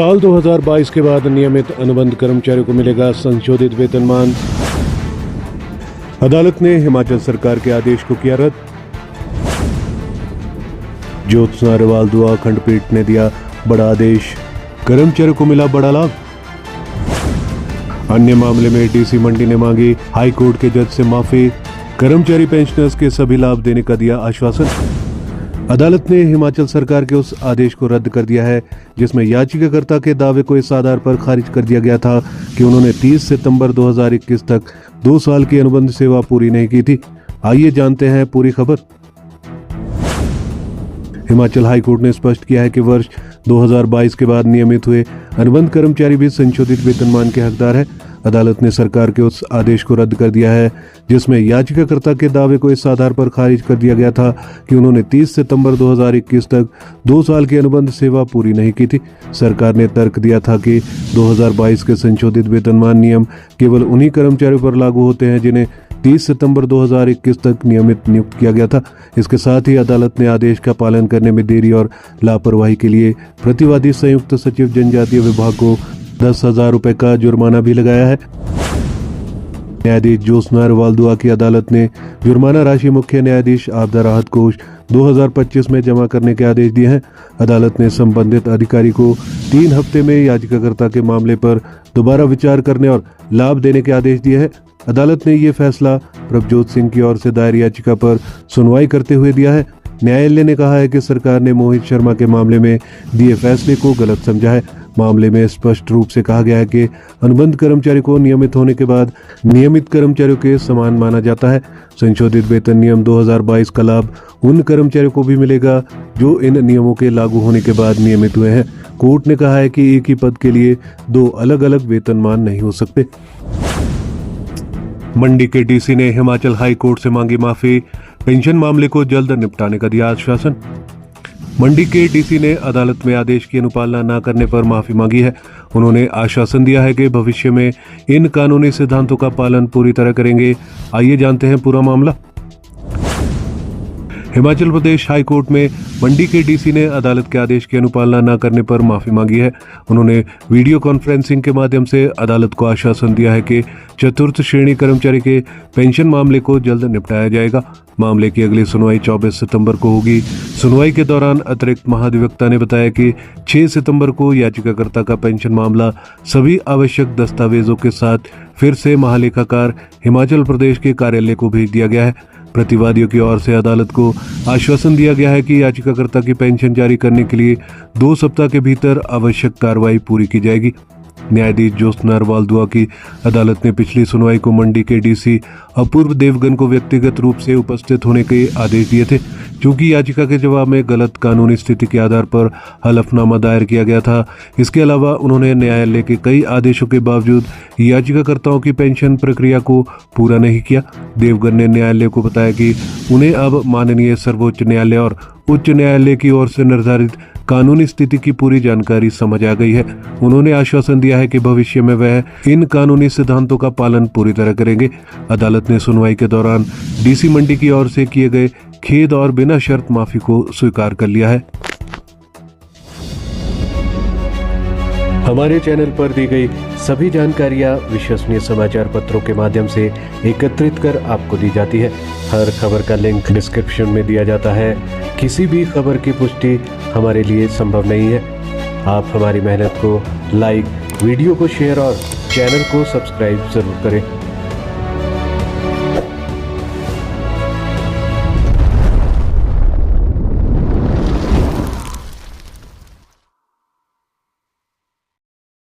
साल 2022 के बाद नियमित अनुबंध कर्मचारियों को मिलेगा संशोधित वेतनमान। अदालत ने हिमाचल सरकार के आदेश को किया रद्द। ज्योत्सना रेवाल दुआ खंडपीठ ने दिया बड़ा आदेश, कर्मचारियों को मिला बड़ा लाभ। अन्य मामले में डीसी मंडी ने मांगी हाई कोर्ट के जज से माफी, कर्मचारी पेंशनर्स के सभी लाभ देने का दिया आश्वासन। अदालत ने हिमाचल सरकार के उस आदेश को रद्द कर दिया है जिसमें याचिकाकर्ता के दावे को इस आधार पर खारिज कर दिया गया था कि उन्होंने 30 सितंबर 2021 तक 2 साल की अनुबंध सेवा पूरी नहीं की थी। आइए जानते हैं पूरी खबर। हिमाचल हाई कोर्ट ने स्पष्ट किया है कि वर्ष 2022 के बाद नियमित हुए अनुबंध कर्मचारी भी संशोधित वेतनमान के हकदार है। अदालत ने सरकार के उस आदेश को रद्द कर दिया है जिसमें याचिकाकर्ता के दावे को इस आधार पर खारिज कर दिया गया था कि उन्होंने 30 सितंबर 2021 तक 2 साल की अनुबंध सेवा पूरी नहीं की थी। सरकार ने तर्क दिया था कि 2022 के संशोधित वेतनमान नियम केवल उन्हीं कर्मचारियों पर लागू होते हैं जिन्हें 30 सितंबर 2021 तक नियमित नियुक्त किया गया था। इसके साथ ही अदालत ने आदेश का पालन करने में देरी और लापरवाही के लिए प्रतिवादी संयुक्त सचिव जनजातीय विभाग को 10,000 रुपए का जुर्माना भी लगाया है। न्यायाधीश ज्योत्सना रेवाल दुआ की अदालत ने जुर्माना राशि मुख्य न्यायाधीश आपदा राहत कोष 2025 में जमा करने के आदेश दिए हैं। अदालत ने संबंधित अधिकारी को 3 हफ्ते में याचिकाकर्ता के मामले पर दोबारा विचार करने और लाभ देने के आदेश दिए हैं। अदालत ने ये फैसला प्रभजोत सिंह की ओर से दायर याचिका पर सुनवाई करते हुए दिया है। न्यायालय ने कहा है कि सरकार ने मोहित शर्मा के मामले में दिए फैसले को गलत समझा है। मामले में स्पष्ट रूप से कहा गया है कि अनुबंध कर्मचारी को नियमित होने के बाद नियमित कर्मचारियों के समान माना जाता है। संशोधित वेतन नियम 2022 का लाभ उन कर्मचारियों को भी मिलेगा जो इन नियमों के लागू होने के बाद नियमित हुए हैं। कोर्ट ने कहा है कि एक ही पद के लिए 2 अलग-अलग वेतनमान नहीं हो सकते। मंडी के डीसी ने हिमाचल हाई कोर्ट से मांगी माफी, पेंशन मामले को जल्द निपटाने का दिया आश्वासन। मंडी के डीसी ने अदालत में आदेश की अनुपालना न करने पर माफी मांगी है। उन्होंने आश्वासन दिया है कि भविष्य में इन कानूनी सिद्धांतों का पालन पूरी तरह करेंगे। आइए जानते हैं पूरा मामला। हिमाचल प्रदेश हाई कोर्ट में मंडी के डीसी ने अदालत के आदेश की अनुपालना न करने पर माफी मांगी है। उन्होंने वीडियो कॉन्फ्रेंसिंग के माध्यम से अदालत को आश्वासन दिया है कि चतुर्थ श्रेणी कर्मचारी के पेंशन मामले को जल्द निपटाया जाएगा। मामले की अगली सुनवाई 24 सितंबर को होगी। सुनवाई के दौरान अतिरिक्त महाधिवक्ता ने बताया कि 6 सितंबर को याचिकाकर्ता का पेंशन मामला सभी आवश्यक दस्तावेजों के साथ फिर से महालेखाकार हिमाचल प्रदेश के कार्यालय को भेज दिया गया है। प्रतिवादियों की ओर से अदालत को आश्वासन दिया गया है कि याचिकाकर्ता की पेंशन जारी करने के लिए 2 सप्ताह के भीतर आवश्यक कार्रवाई पूरी की जाएगी। न्यायाधीश ज्योत्सना रेवाल दुआ की अदालत ने पिछली सुनवाई को मंडी के डीसी अपूर्व देवगन को व्यक्तिगत रूप से उपस्थित होने के आदेश दिए थे, क्योंकि याचिका के जवाब में गलत कानूनी स्थिति के आधार पर हलफनामा दायर किया गया था। इसके अलावा उन्होंने न्यायालय के कई आदेशों के बावजूद याचिकाकर्ताओं की पेंशन प्रक्रिया को पूरा नहीं किया। देवगन ने न्यायालय को बताया कि उन्हें अब माननीय सर्वोच्च न्यायालय और उच्च न्यायालय की ओर से निर्धारित कानूनी स्थिति की पूरी जानकारी समझ आ गई है। उन्होंने आश्वासन दिया है कि भविष्य में वह इन कानूनी सिद्धांतों का पालन पूरी तरह करेंगे। अदालत ने सुनवाई के दौरान डीसी मंडी की ओर से किए गए खेद और बिना शर्त माफी को स्वीकार कर लिया है। हमारे चैनल पर दी गई सभी जानकारियाँ विश्वसनीय समाचार पत्रों के माध्यम से एकत्रित कर आपको दी जाती है। हर खबर का लिंक डिस्क्रिप्शन में दिया जाता है। किसी भी खबर की पुष्टि हमारे लिए संभव नहीं है। आप हमारी मेहनत को लाइक, वीडियो को शेयर और चैनल को सब्सक्राइब जरूर करें।